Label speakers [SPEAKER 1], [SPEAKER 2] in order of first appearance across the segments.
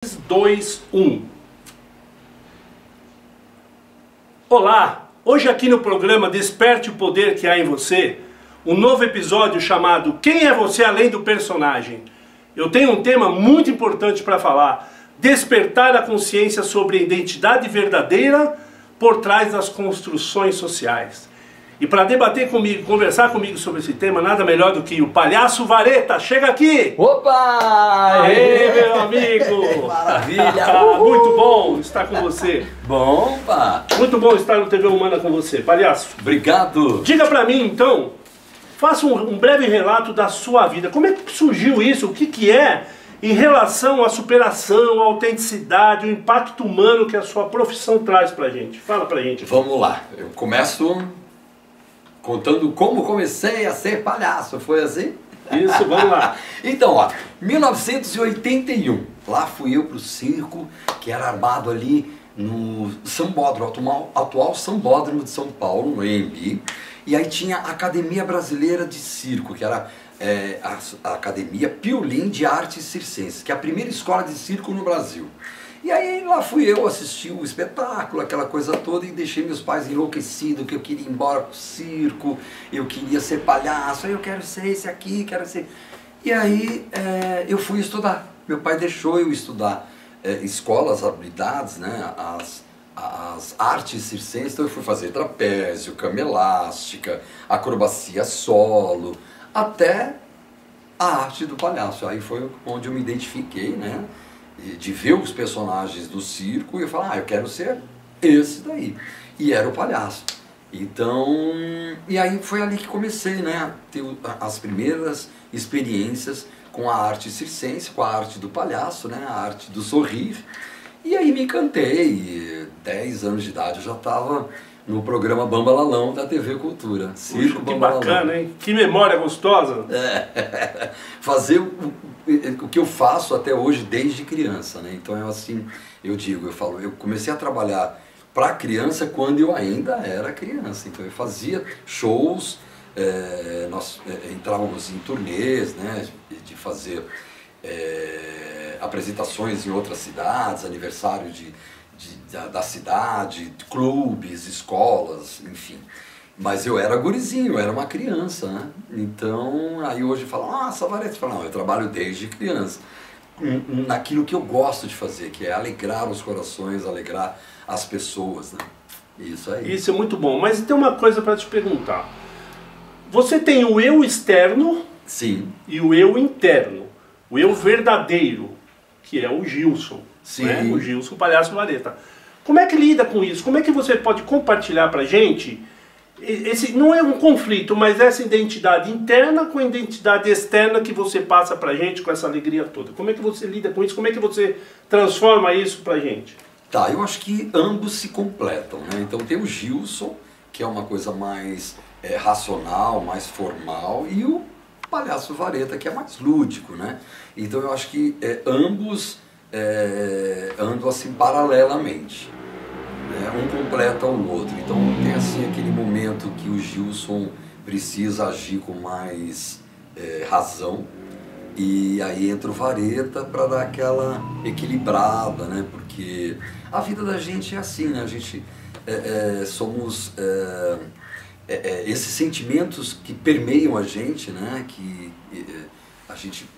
[SPEAKER 1] 2, 1. Olá! Hoje aqui no programa Desperte o Poder que há em você, um novo episódio chamado Quem é você além do personagem? Eu tenho um tema muito importante para falar: despertar a consciência sobre a identidade verdadeira por trás das construções sociais. E para debater comigo, conversar comigo sobre esse tema, nada melhor do que o Palhaço Vareta. Chega aqui!
[SPEAKER 2] Opa!
[SPEAKER 1] Aê, meu amigo!
[SPEAKER 2] Maravilha!
[SPEAKER 1] Muito bom estar com você.
[SPEAKER 2] Bom, pá!
[SPEAKER 1] Muito bom estar no TV Humana com você. Palhaço,
[SPEAKER 2] Obrigado!
[SPEAKER 1] diga pra mim então, faça um breve relato da sua vida. Como é que surgiu isso? O que é em relação à superação, à autenticidade, o impacto humano que a sua profissão traz pra gente? Fala pra gente.
[SPEAKER 2] Vamos lá, eu começo contando como comecei a ser palhaço, foi assim?
[SPEAKER 1] Isso, vamos lá.
[SPEAKER 2] Então, ó, 1981, lá fui eu pro circo, que era armado ali no Sambódromo, atual Sambódromo de São Paulo, no AMB, e aí tinha a Academia Brasileira de Circo, que era a Academia Piulim de Artes Circenses, que é a primeira escola de circo no Brasil. E aí lá fui eu assistir o espetáculo, aquela coisa toda, e deixei meus pais enlouquecidos, que eu queria ir embora pro circo, eu queria ser palhaço, aí eu quero ser esse aqui, quero ser... E aí eu fui estudar, meu pai deixou eu estudar escolas, habilidades, né, as artes circenses, então eu fui fazer trapézio, cama elástica, acrobacia solo, até a arte do palhaço. Aí foi onde eu me identifiquei, né, de ver os personagens do circo e eu falar, eu quero ser esse daí. E era o palhaço. Então, e aí foi ali que comecei, né, a ter as primeiras experiências com a arte circense, com a arte do palhaço, né, a arte do sorrir. E aí me encantei, 10 anos de idade eu já estava no programa Bambalalão da TV Cultura.
[SPEAKER 1] Circo Bambalalão. Que bacana, hein? Que memória gostosa!
[SPEAKER 2] Fazer o que eu faço até hoje desde criança, né? Então eu falo, eu comecei a trabalhar para criança quando eu ainda era criança. Então eu fazia shows, nós entrávamos em turnês, né? De fazer apresentações em outras cidades, aniversário da cidade, clubes, escolas, enfim. Mas eu era gurizinho, eu era uma criança, né? Então, aí hoje falam, nossa, Vareta, fala, não, eu trabalho desde criança. Naquilo que eu gosto de fazer, que é alegrar os corações, alegrar as pessoas, né? Isso aí.
[SPEAKER 1] Isso é muito bom, mas tem uma coisa para te perguntar. Você tem o eu externo.
[SPEAKER 2] Sim.
[SPEAKER 1] E o eu interno, o eu verdadeiro, que é o Gilson.
[SPEAKER 2] Sim.
[SPEAKER 1] Né? O Gilson, o Palhaço Vareta. Como é que lida com isso? Como é que você pode compartilhar pra gente? Esse não é um conflito, mas essa identidade interna com a identidade externa que você passa pra gente com essa alegria toda. Como é que você lida com isso? Como é que você transforma isso pra gente?
[SPEAKER 2] Tá, eu acho que ambos se completam, né? Então tem o Gilson, que é uma coisa mais racional, mais formal, e o Palhaço Vareta, que é mais lúdico, né? Então eu acho que ambos andam assim paralelamente. Um completa o outro. Então tem assim aquele momento que o Gilson precisa agir com mais razão, e aí entra o Vareta para dar aquela equilibrada, né? Porque a vida da gente é assim, né? A gente somos esses sentimentos que permeiam a gente, né? Que a gente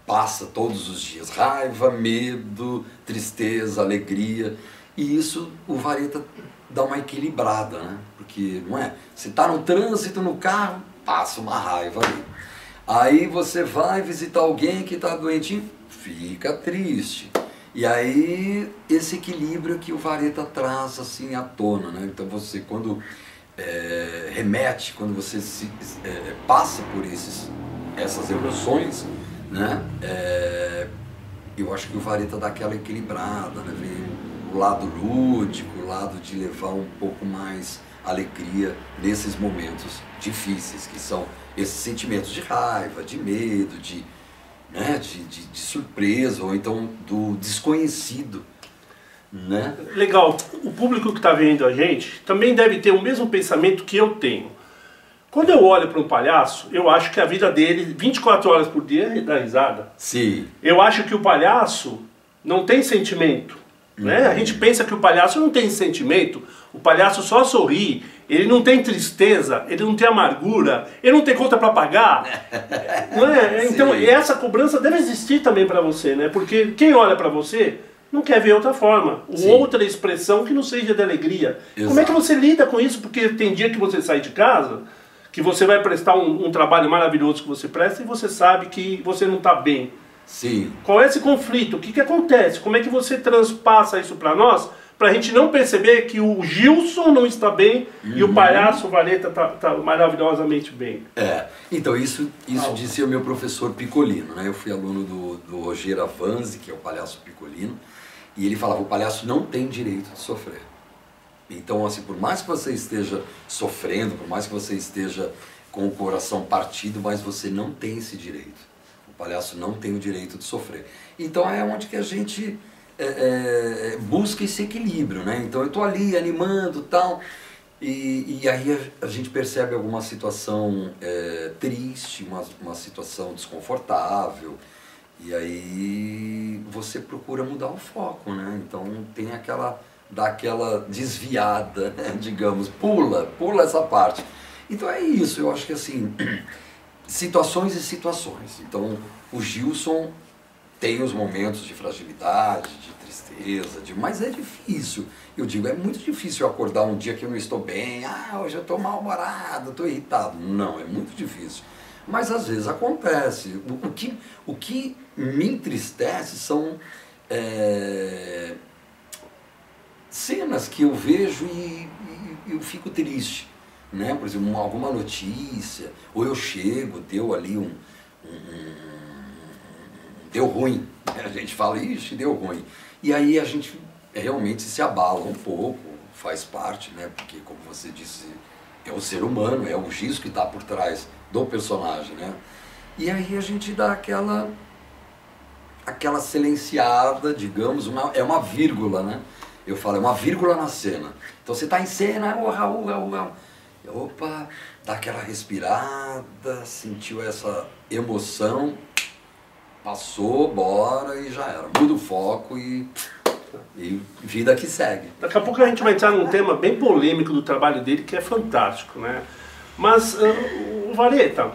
[SPEAKER 2] passa todos os dias, raiva, medo, tristeza, alegria. E isso o Vareta dá uma equilibrada, né? Porque, não é? Você está no trânsito, no carro, passa uma raiva ali. Aí você vai visitar alguém que está doentinho, fica triste. E aí esse equilíbrio que o Vareta traz assim à tona, né? Então você quando remete, quando você passa por essas emoções, né? Eu acho que o Vareta dá aquela equilibrada, né? Vem o lado lúdico, o lado de levar um pouco mais alegria nesses momentos difíceis, que são esses sentimentos de raiva, de medo, de surpresa, ou então do desconhecido, né?
[SPEAKER 1] Legal, o público que está vendo a gente também deve ter o mesmo pensamento que eu tenho. Quando eu olho para um palhaço, eu acho que a vida dele, 24 horas por dia, é dar risada.
[SPEAKER 2] Sim.
[SPEAKER 1] Eu acho que o palhaço não tem sentimento. Né? A gente pensa que o palhaço não tem sentimento, o palhaço só sorri, ele não tem tristeza, ele não tem amargura, ele não tem conta para pagar. Não é? Então essa cobrança deve existir também para você, né? Porque quem olha para você não quer ver outra forma, outra expressão que não seja de alegria. Exato. Como é que você lida com isso? Porque tem dia que você sai de casa, que você vai prestar um trabalho maravilhoso que você presta e você sabe que você não está bem.
[SPEAKER 2] Sim.
[SPEAKER 1] Qual é esse conflito? O que acontece? Como é que você transpassa isso para nós, para a gente não perceber que o Gilson não está bem e o palhaço Vareta está maravilhosamente bem?
[SPEAKER 2] Então isso dizia o meu professor Piccolino, né? Eu fui aluno do Roger Avanzi, que é o palhaço Piccolino, e ele falava, o palhaço não tem direito de sofrer. Então, assim, por mais que você esteja sofrendo, por mais que você esteja com o coração partido, mas você não tem esse direito. O palhaço não tem o direito de sofrer. Então é onde que a gente busca esse equilíbrio, né? Então eu estou ali animando tal, e aí a gente percebe alguma situação triste, uma situação desconfortável, e aí você procura mudar o foco, né? Então tem dá aquela desviada, né? Digamos, pula essa parte. Então é isso, eu acho que assim... Situações e situações. Então, o Gilson tem os momentos de fragilidade, de tristeza, mas é difícil. Eu digo, é muito difícil eu acordar um dia que eu não estou bem, hoje eu estou mal-humorado, estou irritado. Não, é muito difícil. Mas às vezes acontece. O que me entristece são cenas que eu vejo e eu fico triste. Né? Por exemplo, alguma notícia, ou eu chego, deu ali deu ruim, a gente fala, ixi, deu ruim, e aí a gente realmente se abala um pouco, faz parte, né? Porque como você disse, é o ser humano, é o Giz que está por trás do personagem, né? E aí a gente dá aquela silenciada, digamos, é uma vírgula, né? Eu falo, é uma vírgula na cena, então você está em cena, opa, dá aquela respirada, sentiu essa emoção, passou, bora e já era. Muda o foco e vida que segue.
[SPEAKER 1] Daqui a pouco a gente vai entrar num tema bem polêmico do trabalho dele, que é fantástico, né? Mas, Vareta,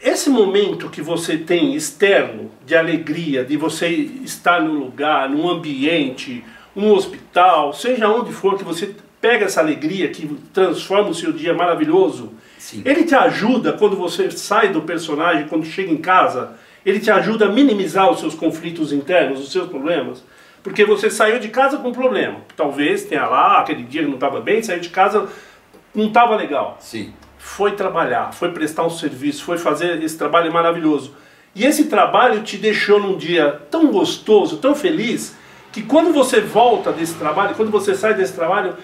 [SPEAKER 1] esse momento que você tem externo, de alegria, de você estar num lugar, num ambiente, um hospital, seja onde for, que você pega essa alegria que transforma o seu dia maravilhoso, sim, ele te ajuda quando você sai do personagem, quando chega em casa, ele te ajuda a minimizar os seus conflitos internos, os seus problemas, porque você saiu de casa com um problema, talvez tenha lá, aquele dia que não estava bem, saiu de casa, não estava legal,
[SPEAKER 2] sim,
[SPEAKER 1] foi trabalhar, foi prestar um serviço, foi fazer esse trabalho maravilhoso, e esse trabalho te deixou num dia tão gostoso, tão feliz, que quando você volta desse trabalho, quando você sai desse trabalho,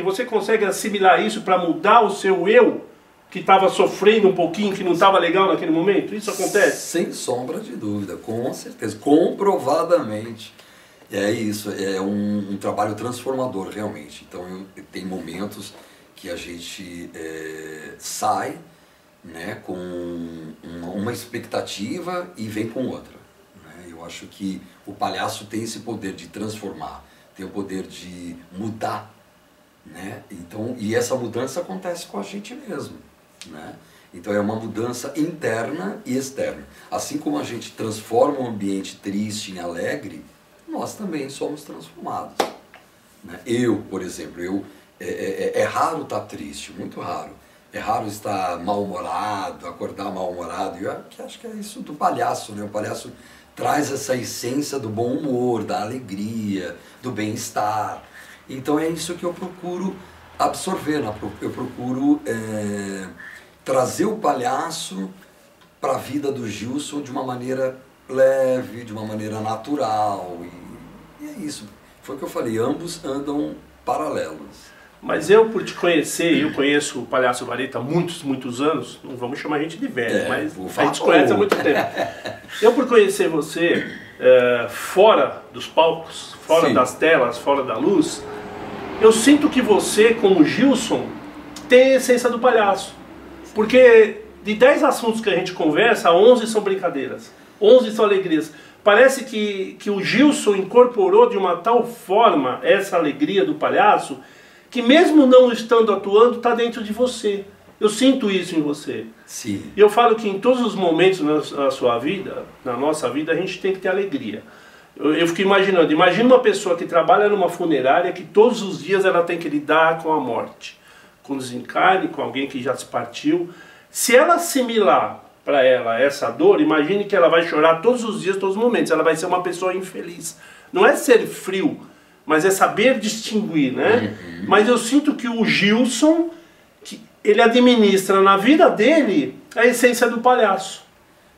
[SPEAKER 1] você consegue assimilar isso para mudar o seu eu, que estava sofrendo um pouquinho, que não estava legal naquele momento? Isso acontece?
[SPEAKER 2] Sem sombra de dúvida, com certeza, comprovadamente. É isso, é um trabalho transformador realmente. Então tem momentos que a gente sai, né, com uma expectativa e vem com outra. Né? Eu acho que o palhaço tem esse poder de transformar, tem o poder de mudar, né? Então, e essa mudança acontece com a gente mesmo, né? Então é uma mudança interna e externa. Assim como a gente transforma um ambiente triste em alegre, nós também somos transformados, né? Eu, por exemplo, é raro estar triste, muito raro. É raro estar mal-humorado, acordar mal-humorado. Eu acho que é isso do palhaço, né? O palhaço traz essa essência do bom humor, da alegria, do bem-estar. Então é isso que eu procuro absorver, né? Eu procuro trazer o palhaço para a vida do Gilson de uma maneira leve, de uma maneira natural. E é isso. Foi o que eu falei, ambos andam paralelos.
[SPEAKER 1] Mas eu, por te conhecer, eu conheço o Palhaço Vareta há muitos anos, não vamos chamar a gente de velho, mas a gente conhece há muito tempo. Eu, por conhecer você fora dos palcos, fora Sim. das telas, fora da luz, eu sinto que você, como Gilson, tem a essência do palhaço. Porque de 10 assuntos que a gente conversa, 11 são brincadeiras, 11 são alegrias. parece que o Gilson incorporou de uma tal forma essa alegria do palhaço, que mesmo não estando atuando, está dentro de você. Eu sinto isso em você.
[SPEAKER 2] Sim.
[SPEAKER 1] E eu falo que em todos os momentos na sua vida, na nossa vida, a gente tem que ter alegria. Eu fico imaginando, imagina uma pessoa que trabalha numa funerária que todos os dias ela tem que lidar com a morte, com o desencarne, com alguém que já se partiu. Se ela assimilar para ela essa dor, imagine que ela vai chorar todos os dias, todos os momentos. Ela vai ser uma pessoa infeliz. Não é ser frio, mas é saber distinguir, né?
[SPEAKER 2] Uhum.
[SPEAKER 1] Mas eu sinto que o Gilson, que ele administra na vida dele a essência do palhaço.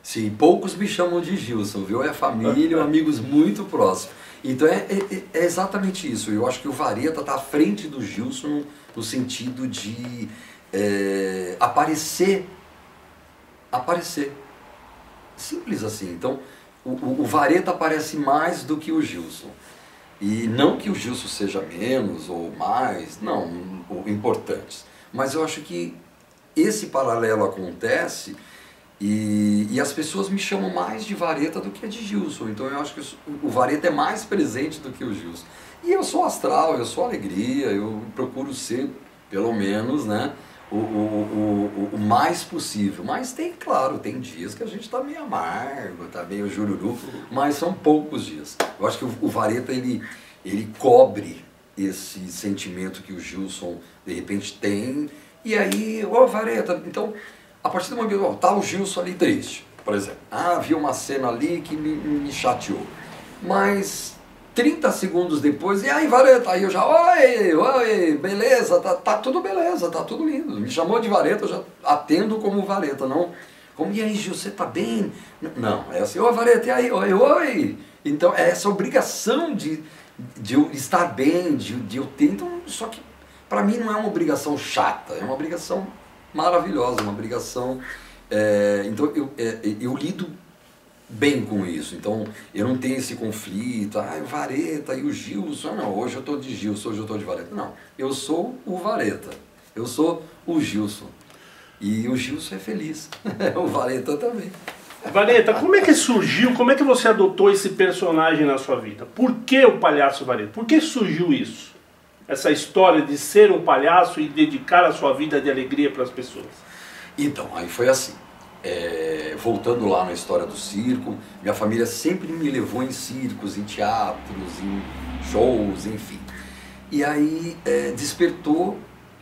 [SPEAKER 2] Sim, poucos me chamam de Gilson, viu? É família, amigos muito próximos. Então é exatamente isso. Eu acho que o Vareta está à frente do Gilson no sentido de aparecer. Simples assim. Então o Vareta aparece mais do que o Gilson. E não que o Gilson seja menos ou mais, não, importantes. Mas eu acho que esse paralelo acontece e as pessoas me chamam mais de Vareta do que de Gilson. Então eu acho que o Vareta é mais presente do que o Gilson. E eu sou astral, eu sou alegria, eu procuro ser, pelo menos, né, o mais possível. Mas tem, claro, tem dias que a gente está meio amargo, está meio jururu, mas são poucos dias. Eu acho que o Vareta, ele cobre esse sentimento que o Gilson, de repente, tem. E aí, Vareta, então, a partir do momento que tá o Gilson ali triste, por exemplo. Havia uma cena ali que me chateou. Mas 30 segundos depois, e aí, Vareta? Aí eu já, oi, beleza, tá tudo beleza, tá tudo lindo. Me chamou de Vareta, eu já atendo como Vareta, não como, e aí, Gil, você tá bem? Não, é assim, Vareta, e aí, oi. Então, é essa obrigação de eu estar bem, de eu ter, então, só que para mim não é uma obrigação chata, é uma obrigação maravilhosa, uma obrigação, então eu lido bem com isso, então eu não tenho esse conflito, o Vareta e o Gilson, não, hoje eu estou de Gilson, hoje eu estou de Vareta, não, eu sou o Vareta, eu sou o Gilson, e o Gilson é feliz, o Vareta também.
[SPEAKER 1] Vareta, como é que surgiu, como é que você adotou esse personagem na sua vida? Por que o palhaço Vareta? Por que surgiu isso? Essa história de ser um palhaço e dedicar a sua vida de alegria para as pessoas?
[SPEAKER 2] Então, aí foi assim, voltando lá na história do circo, minha família sempre me levou em circos, em teatros, em shows, enfim. E aí despertou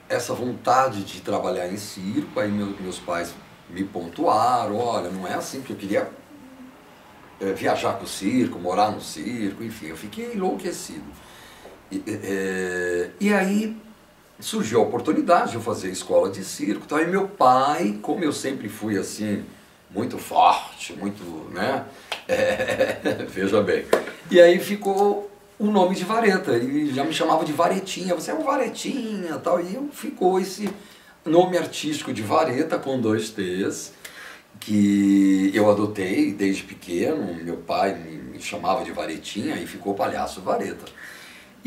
[SPEAKER 2] essa vontade de trabalhar em circo, aí meus pais me pontuaram, olha, não é assim, porque eu queria viajar com o circo, morar no circo, enfim, eu fiquei enlouquecido. E aí surgiu a oportunidade de eu fazer escola de circo, então aí meu pai, como eu sempre fui assim, muito forte, muito, né, veja bem, e aí ficou o nome de Vareta, ele já me chamava de Varetinha, você é um Varetinha, tal, e ficou esse nome artístico de Vareta com 2 T's, que eu adotei desde pequeno, meu pai me chamava de Varetinha e ficou Palhaço Vareta.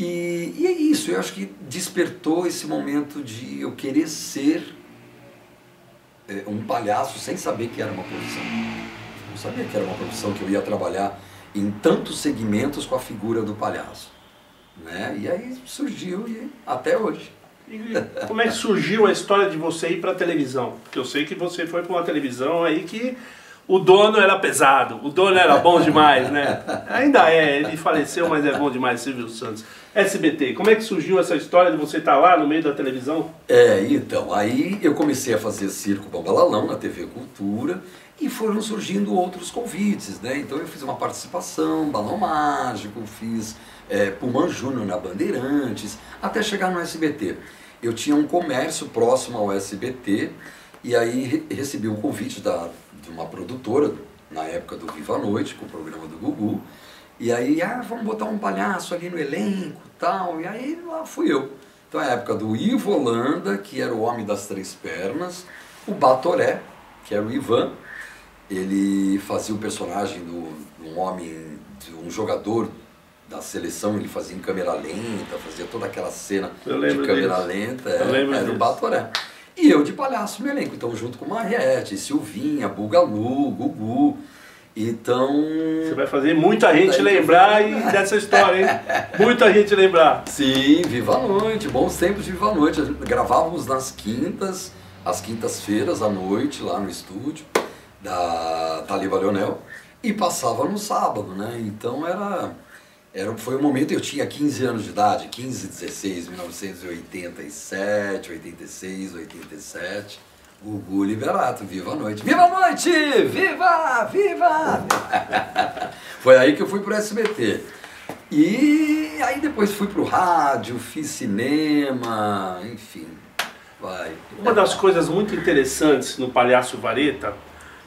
[SPEAKER 2] E é isso, eu acho que despertou esse momento de eu querer ser um palhaço sem saber que era uma profissão. Não sabia que era uma profissão, que eu ia trabalhar em tantos segmentos com a figura do palhaço, né? E aí surgiu e até hoje.
[SPEAKER 1] E como é que surgiu a história de você ir para a televisão? Porque eu sei que você foi para uma televisão aí que o dono era pesado, o dono era bom demais, né? Ainda ele faleceu, mas é bom demais, Silvio Santos. SBT, como é que surgiu essa história de você estar lá no meio da televisão?
[SPEAKER 2] Então, aí eu comecei a fazer circo Bambalalão na TV Cultura e foram surgindo outros convites, né? Então eu fiz uma participação, Balão Mágico, fiz Pullman Júnior na Bandeirantes, até chegar no SBT. Eu tinha um comércio próximo ao SBT e aí recebi um convite de uma produtora, na época do Viva a Noite, com o programa do Gugu, e aí, vamos botar um palhaço ali no elenco e tal, e aí lá fui eu. Então é a época do Ivo Holanda, que era o Homem das 3 Pernas, o Batoré, que era o Ivan, ele fazia o personagem de um homem, de um jogador da seleção, ele fazia em câmera lenta, fazia toda aquela cena de câmera lenta, era o Batoré. E eu de palhaço no elenco, então junto com Mariette, Silvinha, Bugalu, Gugu. Então...
[SPEAKER 1] Você vai fazer muita gente lembrar dessa história, hein? Muita gente lembrar.
[SPEAKER 2] Sim, Viva a Noite, bons tempos de Viva a Noite. Gravávamos nas quintas, às quintas-feiras à noite, lá no estúdio da Taliba Leonel, e passava no sábado, né? Então foi um momento, eu tinha 15 anos de idade, 15, 16, 1987, 86, 87... Gugu Liberato, Viva a Noite. Viva a Noite! Viva! Viva! Foi aí que eu fui pro SBT. E aí depois fui pro rádio, fiz cinema, enfim, vai.
[SPEAKER 1] Uma das coisas muito interessantes no Palhaço Vareta,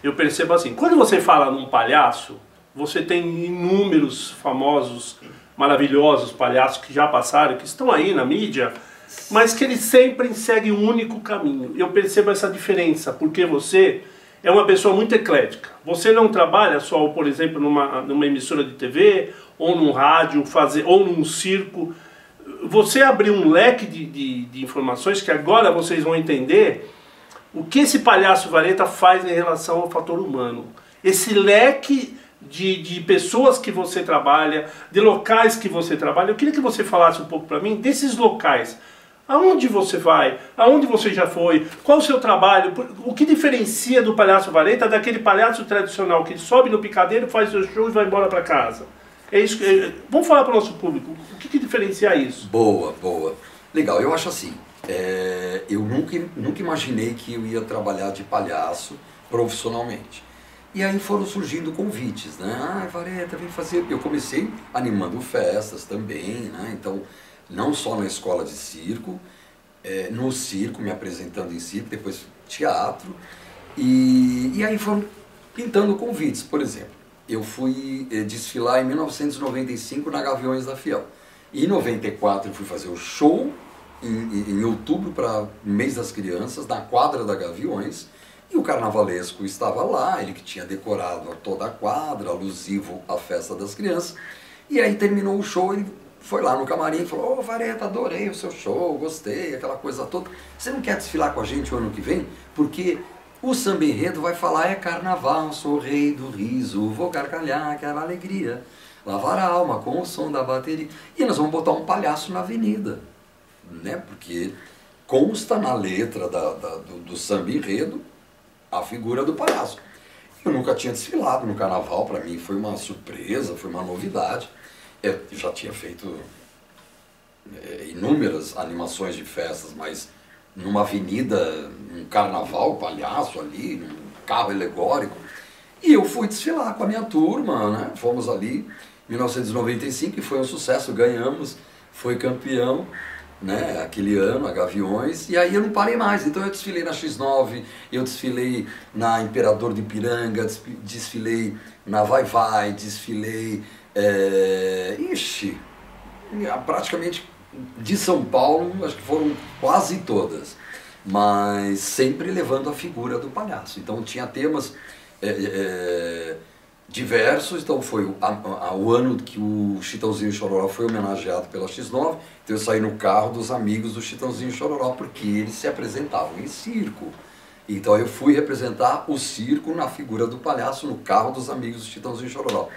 [SPEAKER 1] eu percebo assim, quando você fala num palhaço, você tem inúmeros famosos, maravilhosos palhaços que já passaram, que estão aí na mídia, mas que eles sempre seguem um único caminho. Eu percebo essa diferença, porque você é uma pessoa muito eclética. Você não trabalha só, por exemplo, numa emissora de TV, ou num rádio, ou num circo. Você abriu um leque de informações que agora vocês vão entender o que esse Palhaço Vareta faz em relação ao fator humano. Esse leque de pessoas que você trabalha, de locais que você trabalha. Eu queria que você falasse um pouco para mim desses locais. Aonde você vai? Aonde você já foi? Qual o seu trabalho? O que diferencia do Palhaço Vareta daquele palhaço tradicional que sobe no picadeiro, faz seu show e vai embora para casa? É isso. Vamos falar para o nosso público. O que diferencia isso?
[SPEAKER 2] Boa, boa. Legal, eu acho assim, eu nunca imaginei que eu ia trabalhar de palhaço profissionalmente. E aí foram surgindo convites, né? Ah, Vareta, vem fazer... Eu comecei animando festas também, né? Então... não só na escola de circo, no circo, me apresentando em circo, depois teatro, e aí foram pintando convites. Por exemplo, eu fui desfilar em 1995 na Gaviões da Fiel. Em 94 eu fui fazer o show em outubro, para o mês das crianças, na quadra da Gaviões, e o carnavalesco estava lá, ele que tinha decorado toda a quadra, alusivo à festa das crianças, e aí terminou o show, ele foi lá no camarim e falou: ô Vareta, adorei o seu show, gostei, aquela coisa toda. Você não quer desfilar com a gente o ano que vem? Porque o samba enredo vai falar: é carnaval, sou rei do riso, vou gargalhar, quero alegria, lavar a alma com o som da bateria. E nós vamos botar um palhaço na avenida, né? Porque consta na letra do samba enredo a figura do palhaço. Eu nunca tinha desfilado no carnaval, para mim foi uma surpresa, foi uma novidade. Eu já tinha feito inúmeras animações de festas, mas numa avenida, num carnaval, palhaço ali, num carro alegórico. E eu fui desfilar com a minha turma, né? Fomos ali em 1995 e foi um sucesso, ganhamos, foi campeão, né? Aquele ano, a Gaviões, e aí eu não parei mais. Então eu desfilei na X9, eu desfilei na Imperador de Ipiranga, desfilei na Vai Vai, desfilei... praticamente de São Paulo, acho que foram quase todas, mas sempre levando a figura do palhaço. Então tinha temas diversos. Então foi o ano que o Chitãozinho Chororó foi homenageado pela X9, então eu saí no carro dos amigos do Chitãozinho Chororó, porque eles se apresentavam em circo. Então eu fui representar o circo na figura do palhaço no carro dos amigos do Chitãozinho Chororó.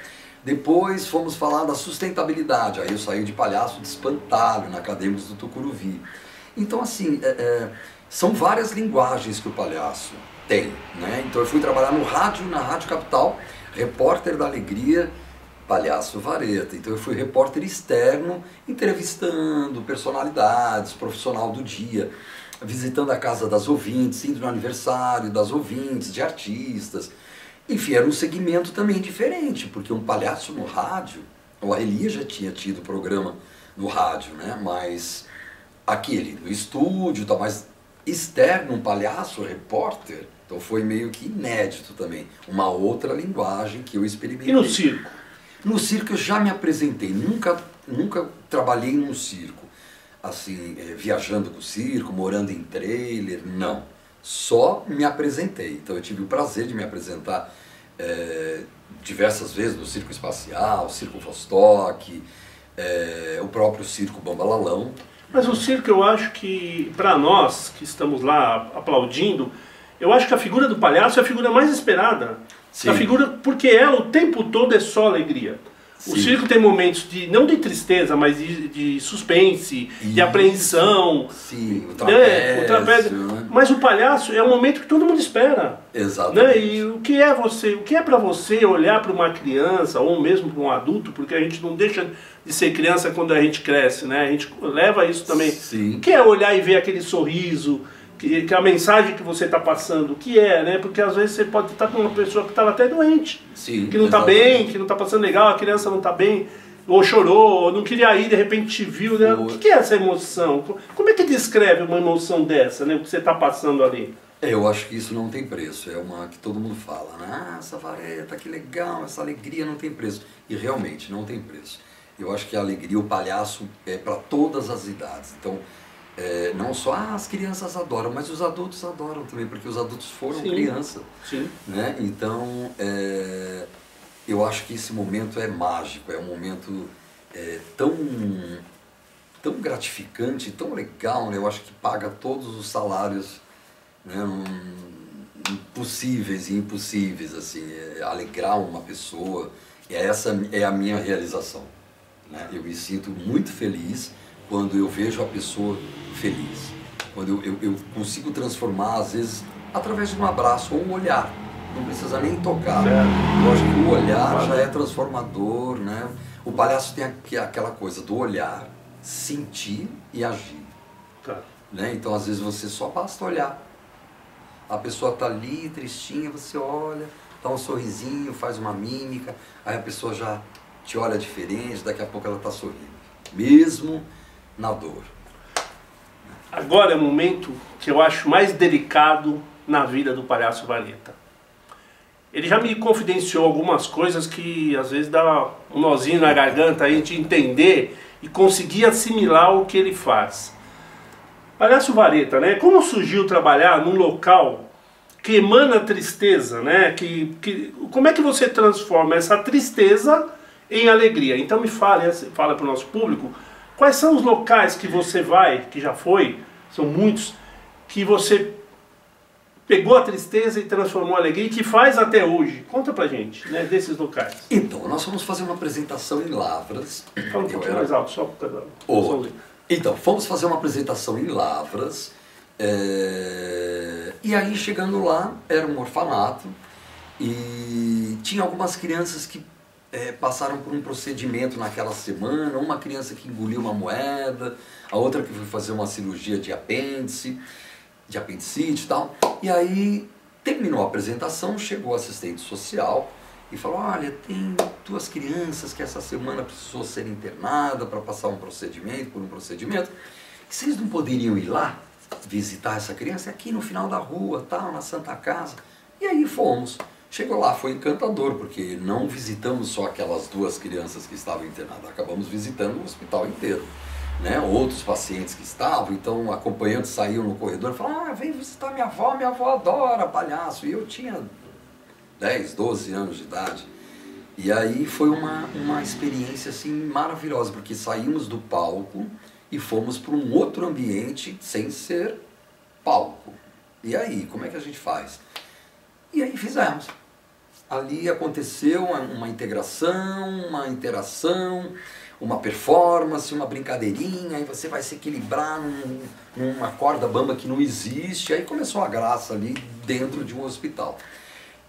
[SPEAKER 2] Depois fomos falar da sustentabilidade, aí eu saí de palhaço de espantalho na Acadêmicos do Tucuruvi. Então assim, são várias linguagens que o palhaço tem, né? Então eu fui trabalhar no rádio, na Rádio Capital, repórter da Alegria, Palhaço Vareta. Então eu fui repórter externo, entrevistando personalidades, profissional do dia, visitando a casa das ouvintes, indo no aniversário das ouvintes, de artistas. Enfim, era um segmento também diferente, porque um palhaço no rádio, o Arrelia já tinha tido programa no rádio, né? Mas aquele no estúdio, tá, mas externo, um palhaço, repórter, então foi meio que inédito também, uma outra linguagem que eu experimentei.
[SPEAKER 1] E no circo?
[SPEAKER 2] No circo eu já me apresentei, nunca trabalhei num circo, assim, viajando com o circo, morando em trailer, não. Só me apresentei. Então eu tive o prazer de me apresentar diversas vezes no Circo Espacial, Circo Vostok, o próprio Circo Bambalalão.
[SPEAKER 1] Mas o circo, eu acho que, para nós que estamos lá aplaudindo, eu acho que a figura do palhaço é a figura mais esperada.
[SPEAKER 2] Sim.
[SPEAKER 1] A figura, porque ela o tempo todo é só alegria. O
[SPEAKER 2] Sim.
[SPEAKER 1] circo tem momentos de, não de tristeza, mas de suspense, de apreensão.
[SPEAKER 2] Sim, o
[SPEAKER 1] trapézio.
[SPEAKER 2] né?
[SPEAKER 1] Mas o palhaço é um momento que todo mundo espera.
[SPEAKER 2] Exatamente.
[SPEAKER 1] Né? E o que é você, o que é para você olhar para uma criança ou mesmo para um adulto, porque a gente não deixa de ser criança quando a gente cresce, né? A gente leva isso também.
[SPEAKER 2] Sim.
[SPEAKER 1] O que é olhar e ver aquele sorriso, que a mensagem que você está passando, o que é, né? Porque às vezes você pode estar com uma pessoa que estava até doente,
[SPEAKER 2] Sim,
[SPEAKER 1] que não está bem, que não está passando legal, a criança não está bem, ou chorou, ou não queria ir, de repente te viu, né? O que é essa emoção? Como é que descreve uma emoção dessa, né? O que você está passando ali?
[SPEAKER 2] Eu acho que isso não tem preço, é uma que todo mundo fala, né? Ah, essa vareta, que legal, essa alegria não tem preço. E realmente não tem preço. Eu acho que a alegria, o palhaço é para todas as idades. Então, não só as crianças adoram, mas os adultos adoram também, porque os adultos foram criança.
[SPEAKER 1] Sim.
[SPEAKER 2] Né? Então, eu acho que esse momento é mágico, é um momento tão gratificante, tão legal, né? Eu acho que paga todos os salários, né? Possíveis e impossíveis, assim, alegrar uma pessoa, essa é a minha realização. Né? Eu me sinto muito feliz quando eu vejo a pessoa feliz, quando eu consigo transformar, às vezes, através de um abraço ou um olhar, não precisa nem tocar. Eu acho que o olhar já é transformador, né? O palhaço tem aquela coisa do olhar, sentir e agir. Né? Então, às vezes, você só basta olhar. A pessoa está ali, tristinha, você olha, dá um sorrisinho, faz uma mímica, aí a pessoa já te olha diferente, daqui a pouco ela está sorrindo, mesmo na dor.
[SPEAKER 1] Agora é o momento que eu acho mais delicado na vida do palhaço vareta. Ele já me confidenciou algumas coisas que às vezes dá um nozinho na garganta aí de entender e conseguir assimilar o que ele faz. Palhaço vareta, né? Como surgiu trabalhar num local que emana tristeza, né? Como é que você transforma essa tristeza em alegria? Então me fala para o nosso público, quais são os locais que você vai, que já foi, são muitos, que você pegou a tristeza e transformou em alegria e que faz até hoje? Conta pra gente, né, desses locais.
[SPEAKER 2] Então, nós fomos fazer uma apresentação em Lavras.
[SPEAKER 1] Fala um pouquinho mais alto, só para
[SPEAKER 2] Então, fomos fazer uma apresentação em Lavras, e aí chegando lá, era um orfanato, e tinha algumas crianças que passaram por um procedimento naquela semana, uma criança que engoliu uma moeda, a outra que foi fazer uma cirurgia de apêndice, de apendicite e tal. E aí terminou a apresentação, chegou o assistente social e falou: olha, tem 2 crianças que essa semana precisou ser internada para passar por um procedimento. Vocês não poderiam ir lá visitar essa criança aqui no final da rua, tal, na Santa Casa? E aí fomos. Chegou lá, foi encantador, porque não visitamos só aquelas 2 crianças que estavam internadas, acabamos visitando o hospital inteiro. Né? Outros pacientes que estavam, então acompanhantes saíam no corredor e falavam: vem visitar minha avó adora palhaço. E eu tinha 10, 12 anos de idade. E aí foi uma experiência assim maravilhosa, porque saímos do palco e fomos para um outro ambiente sem ser palco. E aí, como é que a gente faz? E aí fizemos. Ali aconteceu uma integração, uma interação, uma performance, uma brincadeirinha, aí você vai se equilibrar numa corda bamba que não existe, aí começou a graça ali dentro de um hospital.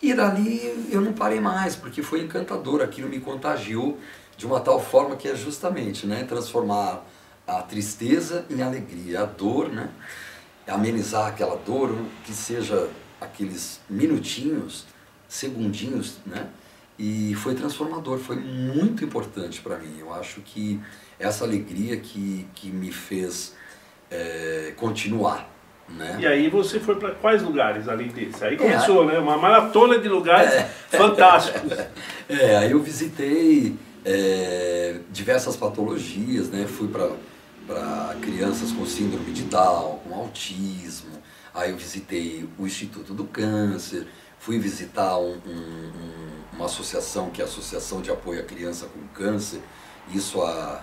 [SPEAKER 2] E dali eu não parei mais, porque foi encantador, aquilo me contagiou de uma tal forma que é justamente, né, transformar a tristeza em alegria, a dor, né, amenizar aquela dor, que seja aqueles minutinhos, segundinhos, né? E foi transformador, foi muito importante para mim. Eu acho que essa alegria que me fez continuar, né?
[SPEAKER 1] E aí você foi para quais lugares além desse? Aí começou, né? Uma maratona de lugares fantásticos.
[SPEAKER 2] Aí eu visitei diversas patologias, né? Fui para crianças com síndrome de Down, com autismo. Aí eu visitei o Instituto do Câncer, fui visitar uma associação, que é a Associação de Apoio à Criança com Câncer, isso há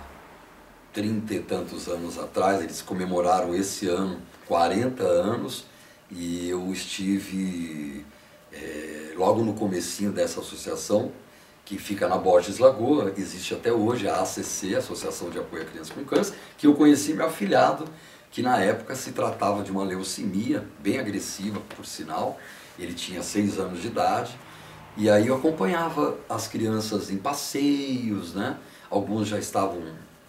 [SPEAKER 2] 30 e tantos anos atrás. Eles comemoraram esse ano 40 anos, e eu estive Logo no comecinho dessa associação, que fica na Borges Lagoa, existe até hoje a ACC, Associação de Apoio a Crianças com Câncer, que eu conheci meu afilhado, que na época se tratava de uma leucemia, bem agressiva, por sinal. Ele tinha 6 anos de idade, e aí eu acompanhava as crianças em passeios, né? Alguns já estavam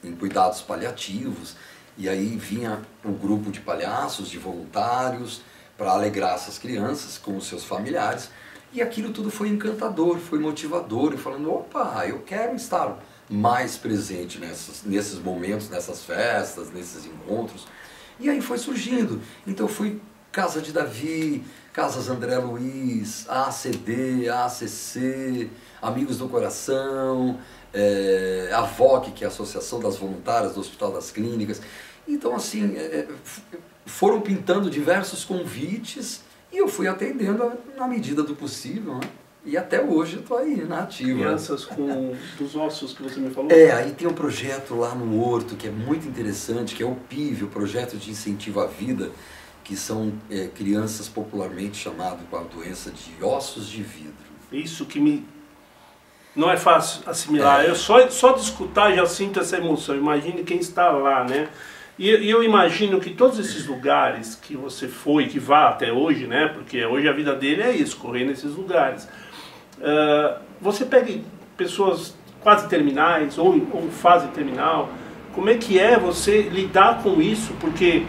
[SPEAKER 2] em cuidados paliativos, e aí vinha um grupo de palhaços, de voluntários, para alegrar essas crianças com os seus familiares. E aquilo tudo foi encantador, foi motivador, e falando, opa, eu quero estar mais presente nesses momentos, nessas festas, nesses encontros. E aí foi surgindo. Então fui Casa de Davi, Casas André Luiz, ACD, ACC, Amigos do Coração, a VOC, que é a Associação das Voluntárias do Hospital das Clínicas. Então assim, foram pintando diversos convites, e eu fui atendendo na medida do possível, né? E até hoje eu estou aí, na ativa.
[SPEAKER 1] Crianças dos ossos que você me falou?
[SPEAKER 2] Aí tem um projeto lá no Horto que é muito interessante, que é o PIV, o Projeto de Incentivo à Vida, que são crianças popularmente chamadas com a doença de ossos de vidro.
[SPEAKER 1] Isso que não é fácil assimilar. Eu só de escutar já sinto essa emoção. Imagine quem está lá, né? E eu imagino que todos esses lugares que você foi, que vá até hoje, né? Porque hoje a vida dele é isso, correr nesses lugares. Você pega pessoas quase terminais ou fase terminal. Como é que você lidar com isso? Porque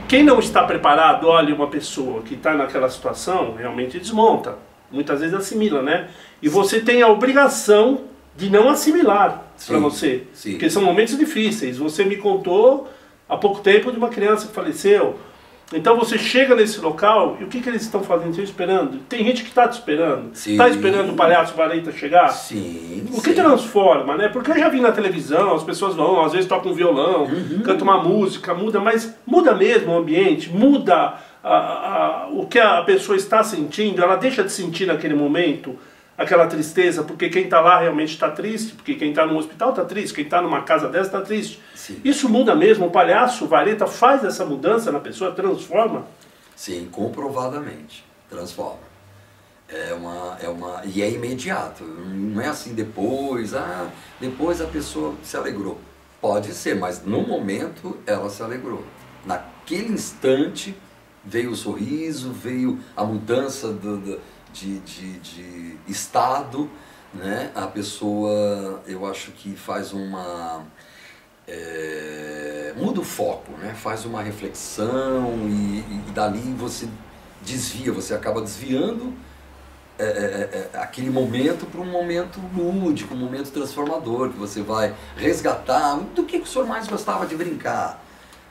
[SPEAKER 1] quem não está preparado, olha uma pessoa que está naquela situação, realmente desmonta. Muitas vezes assimila, né? E você tem a obrigação de não assimilar para você.
[SPEAKER 2] Sim.
[SPEAKER 1] Porque são momentos difíceis. Você me contou há pouco tempo de uma criança que faleceu. Então você chega nesse local e o que eles estão fazendo? Estão esperando? Tem gente que está te esperando. Está esperando o palhaço Vareta chegar?
[SPEAKER 2] Sim.
[SPEAKER 1] O que transforma, né? Porque eu já vi na televisão, as pessoas vão, às vezes tocam um violão, cantam uma música, muda, mas muda mesmo o ambiente, muda o que a pessoa está sentindo, ela deixa de sentir naquele momento aquela tristeza, porque quem está lá realmente está triste, porque quem está no hospital está triste, quem está numa casa dessa está triste.
[SPEAKER 2] Sim.
[SPEAKER 1] Isso muda mesmo, o palhaço, o Vareta faz essa mudança na pessoa, transforma?
[SPEAKER 2] Sim, comprovadamente, transforma. E é imediato, não é assim depois a pessoa se alegrou. Pode ser, mas no momento ela se alegrou. Naquele instante veio o sorriso, veio a mudança de estado, né? A pessoa, eu acho que faz muda o foco, né? Faz uma reflexão e dali você desvia, você acaba desviando aquele momento para um momento lúdico, um momento transformador, que você vai resgatar do que o senhor mais gostava de brincar.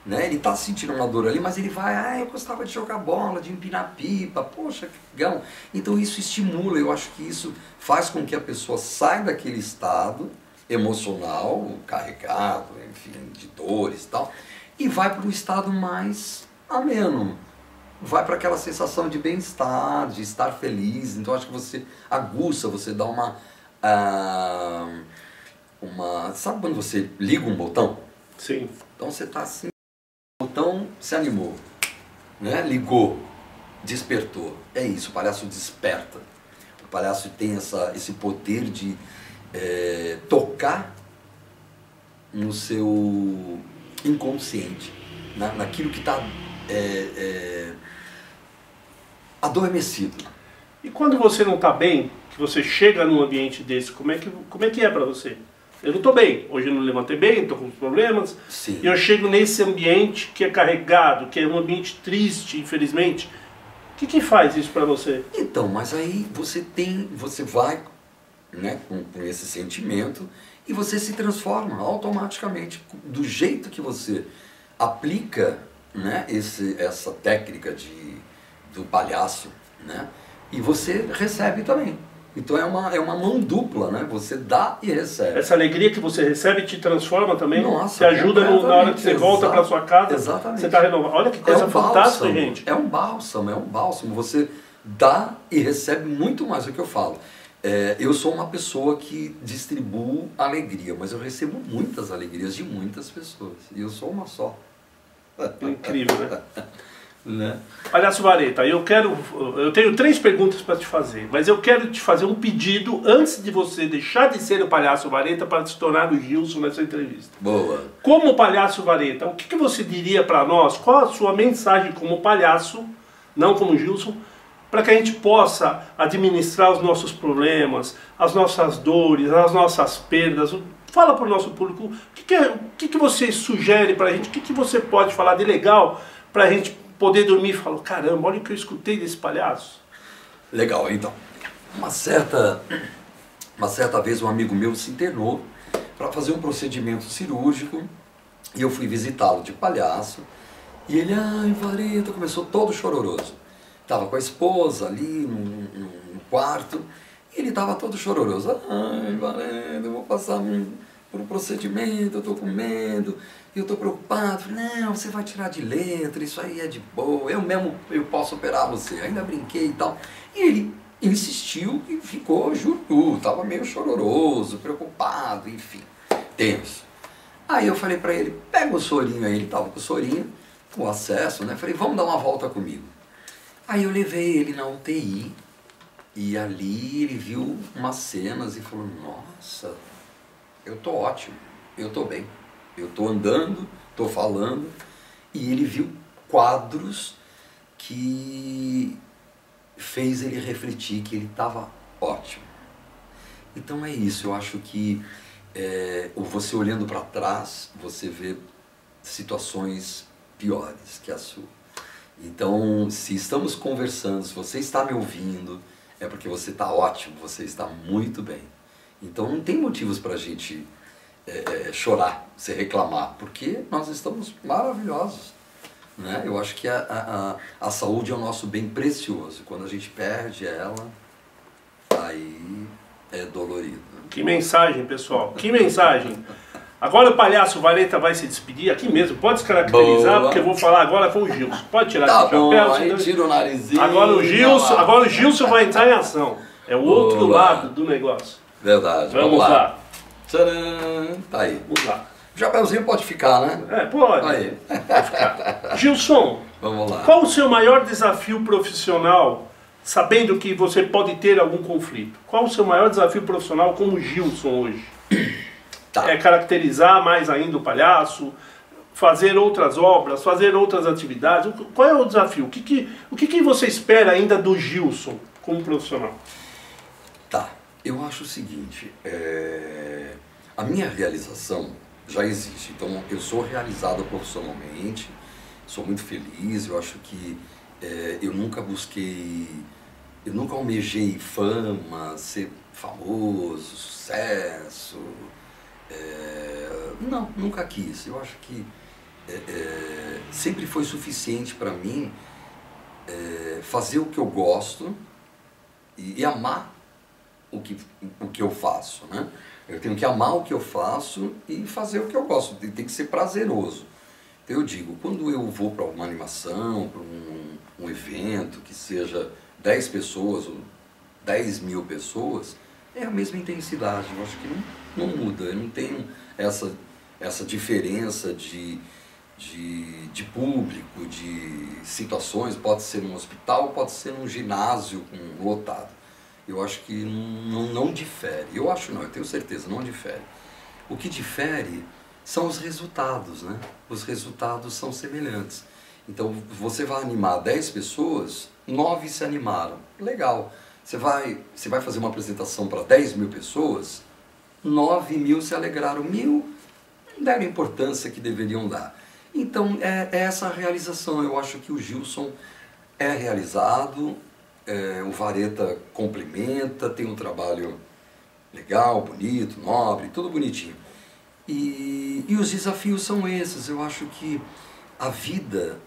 [SPEAKER 2] Né? Ele está sentindo uma dor ali, mas ele vai, eu gostava de jogar bola, de empinar pipa, poxa, que legal. Então isso estimula, eu acho que isso faz com que a pessoa saia daquele estado emocional, carregado, enfim, de dores e tal, e vai para um estado mais ameno, vai para aquela sensação de bem-estar, de estar feliz. Então acho que você aguça, você dá sabe quando você liga um botão?
[SPEAKER 1] Sim.
[SPEAKER 2] Então você está assim, o botão se animou, né? Ligou, despertou. É isso, o palhaço desperta. O palhaço tem esse poder de tocar no seu inconsciente, naquilo que está adormecido.
[SPEAKER 1] E quando você não está bem, que você chega num ambiente desse, como é que é para você? Eu não estou bem, hoje eu não levantei bem, estou com problemas.
[SPEAKER 2] Sim.
[SPEAKER 1] E eu chego nesse ambiente que é carregado, que é um ambiente triste, infelizmente. O que faz isso para você?
[SPEAKER 2] Então, mas aí você vai, né, com esse sentimento e você se transforma automaticamente do jeito que você aplica, né, essa técnica do palhaço, né, e você recebe também. Então é uma mão dupla, né? Você dá e recebe.
[SPEAKER 1] Essa alegria que você recebe te transforma também?
[SPEAKER 2] Nossa,
[SPEAKER 1] te ajuda na hora que você volta para sua casa?
[SPEAKER 2] Exatamente.
[SPEAKER 1] Você está renovado. Olha que coisa fantástica,
[SPEAKER 2] bálsamo,
[SPEAKER 1] gente.
[SPEAKER 2] É um bálsamo. Você dá e recebe muito mais do que eu falo. Eu sou uma pessoa que distribuo alegria, mas eu recebo muitas alegrias de muitas pessoas. E eu sou uma só.
[SPEAKER 1] Incrível, né?
[SPEAKER 2] Né?
[SPEAKER 1] Palhaço Vareta, eu tenho 3 perguntas para te fazer, mas eu quero te fazer um pedido antes de você deixar de ser o Palhaço Vareta para se tornar o Gilson nessa entrevista.
[SPEAKER 2] Boa.
[SPEAKER 1] Como Palhaço Vareta, o que você diria para nós? Qual a sua mensagem como palhaço, não como Gilson, para que a gente possa administrar os nossos problemas, as nossas dores, as nossas perdas? Fala para o nosso público, o que você sugere para a gente, o que você pode falar de legal para a gente poder dormir e falar, caramba, olha o que eu escutei desse palhaço.
[SPEAKER 2] Legal, então. Uma certa vez um amigo meu se internou para fazer um procedimento cirúrgico e eu fui visitá-lo de palhaço e ele, ai, Vareta, começou todo chororoso. Estava com a esposa ali no quarto e ele estava todo chororoso. Ai, Vareta, eu vou passar por um procedimento, eu estou com medo. Eu estou preocupado, falei, não, você vai tirar de letra, isso aí é de boa, eu posso operar você, ainda brinquei e tal. E ele insistiu e ficou juru, estava meio chororoso, preocupado, enfim, tenso. Aí eu falei para ele, pega o sorinho aí, ele estava com o sorinho, com acesso, né? Falei, vamos dar uma volta comigo. Aí eu levei ele na UTI e ali ele viu umas cenas e falou, nossa, eu tô ótimo, eu tô bem. Eu estou andando, estou falando, e ele viu quadros que fez ele refletir que ele estava ótimo. Então é isso, eu acho que você olhando para trás, você vê situações piores que a sua. Então, se estamos conversando, se você está me ouvindo, é porque você está ótimo, você está muito bem. Então não tem motivos para a gente chorar, se reclamar, porque nós estamos maravilhosos, né? Eu acho que a saúde é o nosso bem precioso. Quando a gente perde ela, aí é dolorido.
[SPEAKER 1] Que mensagem, pessoal, que mensagem. Agora o Palhaço Vareta vai se despedir aqui mesmo, pode se caracterizar, boa, porque eu vou falar agora com o Gilson. Pode tirar
[SPEAKER 2] tá
[SPEAKER 1] o chapéu.
[SPEAKER 2] Aí tira o narizinho.
[SPEAKER 1] Agora o Gilson vai entrar em ação. É o outro lado do negócio.
[SPEAKER 2] Verdade.
[SPEAKER 1] Vamos lá.
[SPEAKER 2] Tcharam! Tá aí.
[SPEAKER 1] Vamos lá.
[SPEAKER 2] O chapéuzinho pode ficar, né?
[SPEAKER 1] Pode.
[SPEAKER 2] Aí.
[SPEAKER 1] Pode ficar. Gilson,
[SPEAKER 2] vamos lá.
[SPEAKER 1] Qual o seu maior desafio profissional, sabendo que você pode ter algum conflito? Qual o seu maior desafio profissional como Gilson hoje?
[SPEAKER 2] Tá.
[SPEAKER 1] É caracterizar mais ainda o palhaço, fazer outras obras, fazer outras atividades? Qual é o desafio? O que você espera ainda do Gilson como profissional?
[SPEAKER 2] Tá. Eu acho o seguinte, a minha realização já existe, então eu sou realizado profissionalmente, sou muito feliz, eu acho que eu nunca almejei fama, ser famoso, sucesso, não, nunca quis. Eu acho que sempre foi suficiente para mim fazer o que eu gosto e amar o que eu faço, né? Eu tenho que amar o que eu faço e fazer o que eu gosto, tem que ser prazeroso. Então eu digo, quando eu vou para uma animação, para um evento que seja 10 pessoas ou 10 mil pessoas, é a mesma intensidade, eu acho que não muda, eu não tenho essa diferença de público, de situações, pode ser num hospital, pode ser num ginásio lotado. Eu acho que não difere. Eu acho não, eu tenho certeza, não difere. O que difere são os resultados, né? Os resultados são semelhantes. Então, você vai animar 10 pessoas, 9 se animaram. Legal. Você vai fazer uma apresentação para 10 mil pessoas, 9 mil se alegraram, 1.000 não deram a importância que deveriam dar. Então, é essa a realização. Eu acho que o Gilson é realizado, o Vareta complementa, tem um trabalho legal, bonito, nobre, tudo bonitinho. E os desafios são esses. Eu acho que a vida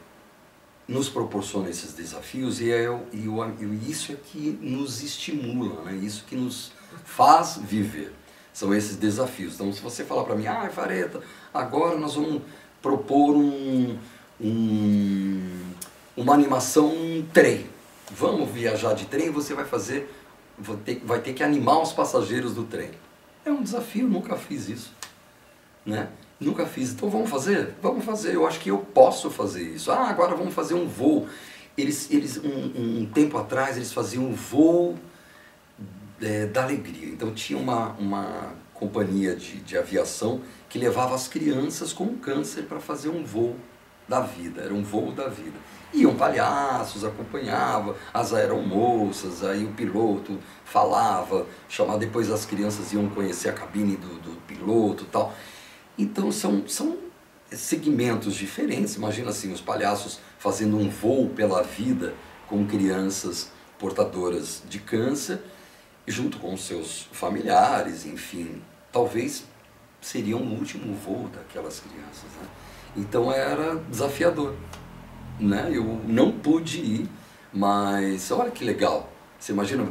[SPEAKER 2] nos proporciona esses desafios e isso é que nos estimula, né? Isso que nos faz viver. São esses desafios. Então, se você falar para mim, Vareta, agora nós vamos propor uma animação, um trem. Vamos viajar de trem, você vai ter que animar os passageiros do trem. É um desafio, nunca fiz isso, né? Nunca fiz. Então vamos fazer? Vamos fazer. Eu acho que eu posso fazer isso. Ah, agora vamos fazer um voo. Um tempo atrás, eles faziam um voo da alegria. Então tinha uma companhia de aviação que levava as crianças com câncer para fazer um voo da vida. Era um voo da vida. Iam palhaços, acompanhava as aeromoças, aí o piloto falava, chamava, depois as crianças iam conhecer a cabine do piloto e tal. Então são segmentos diferentes. Imagina assim, os palhaços fazendo um voo pela vida com crianças portadoras de câncer, junto com os seus familiares, enfim. Talvez seria um último voo daquelas crianças, né? Então era desafiador, né? Eu não pude ir, mas olha que legal. Você imagina,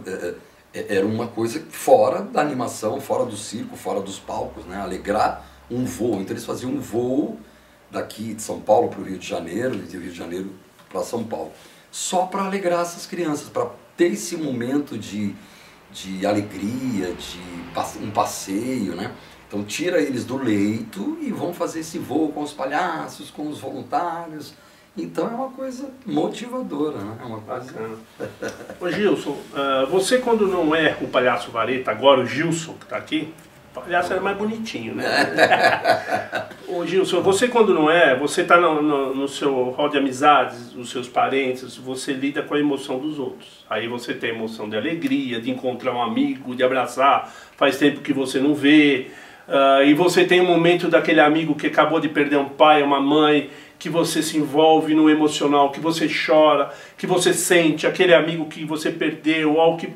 [SPEAKER 2] era uma coisa fora da animação, fora do circo, fora dos palcos, né? Alegrar um voo. Então eles faziam um voo daqui de São Paulo para o Rio de Janeiro, e do Rio de Janeiro para São Paulo, só para alegrar essas crianças, para ter esse momento de alegria, de um passeio, né? Então tira eles do leito e vão fazer esse voo com os palhaços, com os voluntários. Então é uma coisa motivadora, né? É uma coisa...
[SPEAKER 1] Bacana. Ô Gilson, você quando não é o palhaço Vareta, agora o Gilson que está aqui, o palhaço era mais bonitinho, né? Ô Gilson, você quando não é, você está no seu hall de amizades, os seus parentes, você lida com a emoção dos outros. Aí você tem a emoção de alegria, de encontrar um amigo, de abraçar, faz tempo que você não vê. E você tem um momento daquele amigo que acabou de perder um pai, uma mãe, que você se envolve no emocional, que você chora, que você sente, aquele amigo que você perdeu, ou que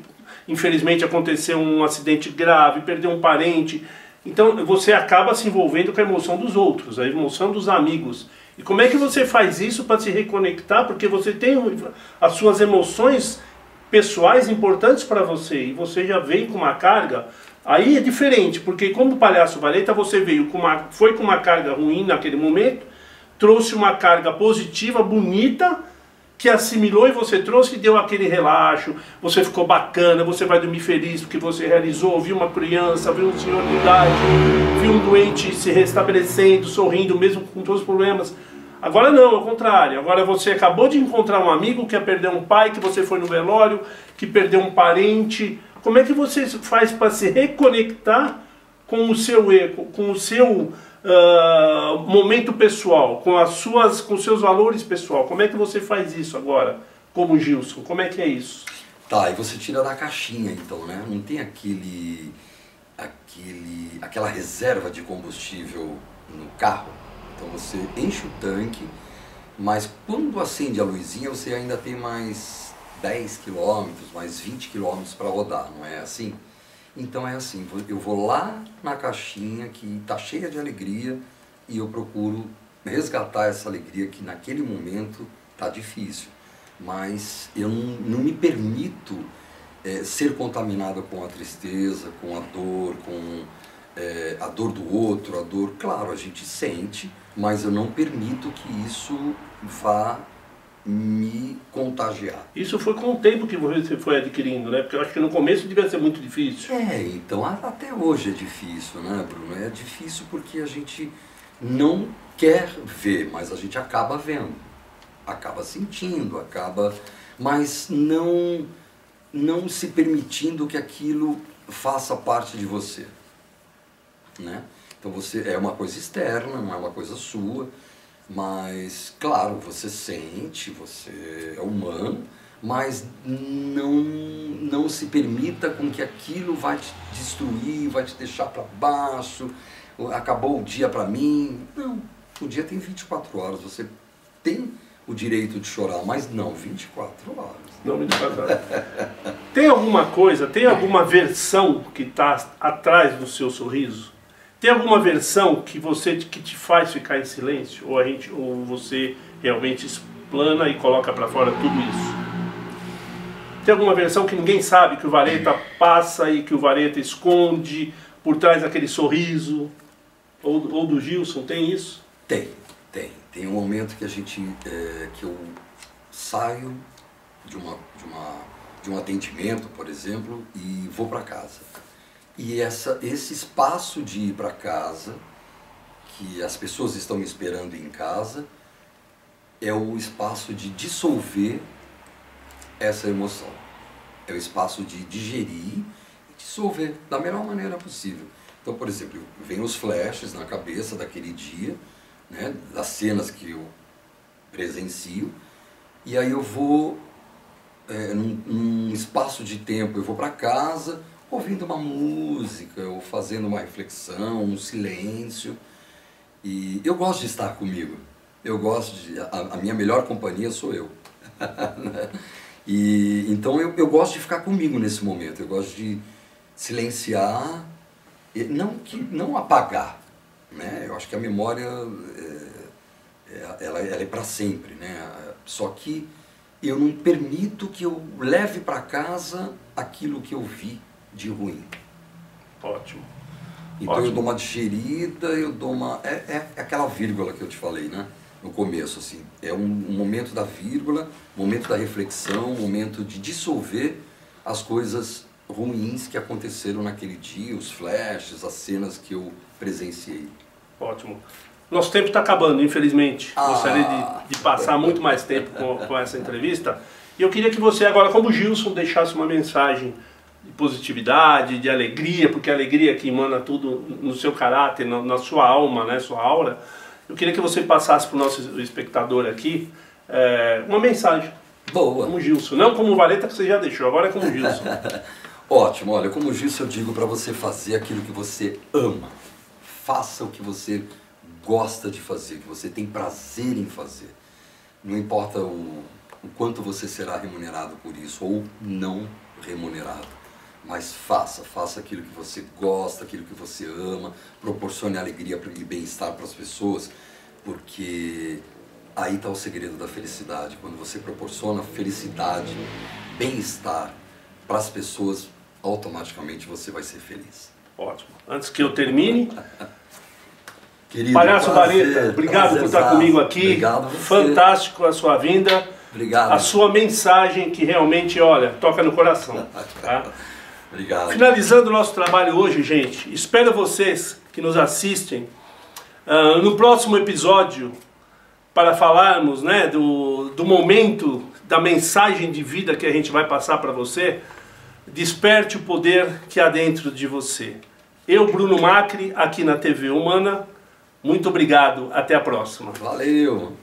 [SPEAKER 1] infelizmente aconteceu um acidente grave, perdeu um parente. Então você acaba se envolvendo com a emoção dos outros, a emoção dos amigos. E como é que você faz isso para se reconectar? Porque você tem as suas emoções pessoais importantes para você, e você já veio com uma carga. Aí é diferente, porque como palhaço Vareta, você veio foi com uma carga ruim naquele momento, trouxe uma carga positiva, bonita, que assimilou e você trouxe e deu aquele relaxo, você ficou bacana, você vai dormir feliz porque você realizou, viu uma criança, viu um senhor de idade, viu um doente se restabelecendo, sorrindo, mesmo com todos os problemas. Agora não, ao contrário, agora você acabou de encontrar um amigo que ia perder um pai, que você foi no velório, que perdeu um parente. Como é que você faz para se reconectar com o seu momento pessoal, com os seus valores pessoal? Como é que você faz isso agora, como Gilson? Como é que é isso?
[SPEAKER 2] Tá, e você tira da caixinha então, né? Não tem aquela reserva de combustível no carro. Então você enche o tanque, mas quando acende a luzinha você ainda tem mais 10 quilômetros, mais 20 quilômetros para rodar, não é assim? Então é assim, eu vou lá na caixinha que está cheia de alegria e eu procuro resgatar essa alegria que naquele momento está difícil. Mas eu não me permito ser contaminado com a tristeza, com a dor do outro, a dor, claro, a gente sente, mas eu não permito que isso vá me contagiar.
[SPEAKER 1] Isso foi com o tempo que você foi adquirindo, né? Porque eu acho que no começo devia ser muito difícil.
[SPEAKER 2] Então até hoje é difícil, né, Bruno? É difícil porque a gente não quer ver, mas a gente acaba vendo, acaba sentindo, mas não se permitindo que aquilo faça parte de você, né? Então é uma coisa externa, não é uma coisa sua. Mas, claro, você sente, você é humano, mas não se permita com que aquilo vai te destruir, vai te deixar para baixo, acabou o dia para mim. Não, o dia tem 24 horas, você tem o direito de chorar, mas não 24 horas.
[SPEAKER 1] Não 24 horas. Tem alguma coisa, tem alguma versão que está atrás do seu sorriso? Tem alguma versão que te faz ficar em silêncio? Ou você realmente explana e coloca para fora tudo isso? Tem alguma versão que ninguém sabe, que o Vareta passa e que o Vareta esconde por trás daquele sorriso? Ou do Gilson, tem isso?
[SPEAKER 2] Tem. Tem um momento que que eu saio de um atendimento, por exemplo, e vou para casa. E esse espaço de ir para casa, que as pessoas estão me esperando em casa é o espaço de dissolver essa emoção. É o espaço de digerir e dissolver da melhor maneira possível. Então, por exemplo, vem os flashes na cabeça daquele dia, né, das cenas que eu presencio, e aí eu vou, num espaço de tempo, eu vou para casa ouvindo uma música, ou fazendo uma reflexão, um silêncio. E eu gosto de estar comigo. Eu gosto de... A minha melhor companhia sou eu. E então eu gosto de ficar comigo nesse momento. Eu gosto de silenciar, não apagar, né? Eu acho que a memória ela é para sempre, né? Só que eu não permito que eu leve para casa aquilo que eu vi de ruim.
[SPEAKER 1] Ótimo.
[SPEAKER 2] Então
[SPEAKER 1] Ótimo.
[SPEAKER 2] eu dou uma digerida, eu dou uma... É aquela vírgula que eu te falei, né? No começo, assim. É um momento da vírgula, momento da reflexão, momento de dissolver as coisas ruins que aconteceram naquele dia, os flashes, as cenas que eu presenciei.
[SPEAKER 1] Ótimo. Nosso tempo está acabando, infelizmente. Gostaria de passar muito mais tempo com essa entrevista. E eu queria que você agora, como Gilson, deixasse uma mensagem de positividade, de alegria, porque a alegria que emana tudo no seu caráter, na sua alma, né, sua aura. Eu queria que você passasse para o nosso espectador aqui uma mensagem.
[SPEAKER 2] Boa.
[SPEAKER 1] Como Gilson. Não como Vareta, que você já deixou, agora é como Gilson.
[SPEAKER 2] Ótimo. Olha, como Gilson, eu digo para você fazer aquilo que você ama. Faça o que você gosta de fazer, que você tem prazer em fazer. Não importa o quanto você será remunerado por isso ou não remunerado. Mas faça aquilo que você gosta, aquilo que você ama, proporcione alegria e bem-estar para as pessoas, porque aí está o segredo da felicidade. Quando você proporciona felicidade, bem-estar para as pessoas, automaticamente você vai ser feliz.
[SPEAKER 1] Ótimo. Antes que eu termine,
[SPEAKER 2] Querido,
[SPEAKER 1] Palhaço Vareta, obrigado por estar comigo aqui.
[SPEAKER 2] Obrigado você.
[SPEAKER 1] Fantástico a sua vinda.
[SPEAKER 2] Obrigado.
[SPEAKER 1] A sua mensagem que realmente, olha, toca no coração. Tá?
[SPEAKER 2] Obrigado.
[SPEAKER 1] Finalizando o nosso trabalho hoje, gente, espero vocês que nos assistem no próximo episódio para falarmos, né, do momento, da mensagem de vida que a gente vai passar para você. Desperte o poder que há dentro de você. Eu, Bruno Macri, aqui na TV Humana. Muito obrigado. Até a próxima.
[SPEAKER 2] Valeu.